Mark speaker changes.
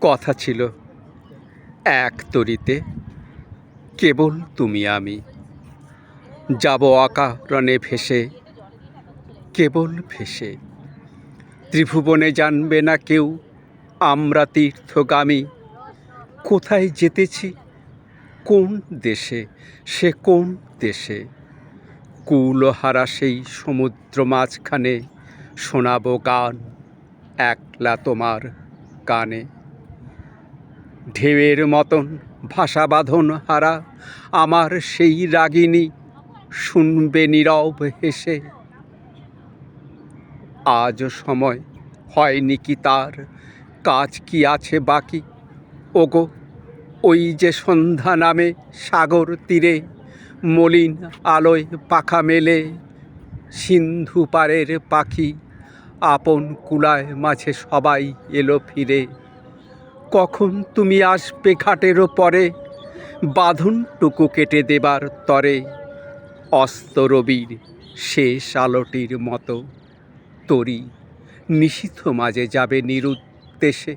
Speaker 1: কথা ছিল এক তরিতে কেবল তুমি আমি, যাব অকারণে ভেসে, কেবল ভেসে। ত্রিভুবনে জানবে না কেউ আমরা তীর্থগামী। কোথায় যেতেছি, কোন দেশে, সে কোন দেশে? কূলহারা সেই সমুদ্র মাঝখানে শোনাবো গান একলা তোমার কানে। ঢেউয়ের মতন ভাষা বাঁধন হারা আমার সেই রাগিনী শুনবে নীরব হেসে। আজও সময় হয়নি কি তার, কাজ কি আছে বাকি? ওগো, ওই যে সন্ধ্যা নামে সাগর তীরে মলিন আলোয় পাখা মেলে সিন্ধু পারের পাখি আপন কুলায় মাঝে সবাই এলো ফিরে। কখন তুমি আসবে ঘাটেরও পরে বাঁধনটুকু কেটে দেবার তরে? অস্ত রবির শেষ আলোটির মতো তরি নিশীথ মাঝে যাবে নিরুদ্দেশে।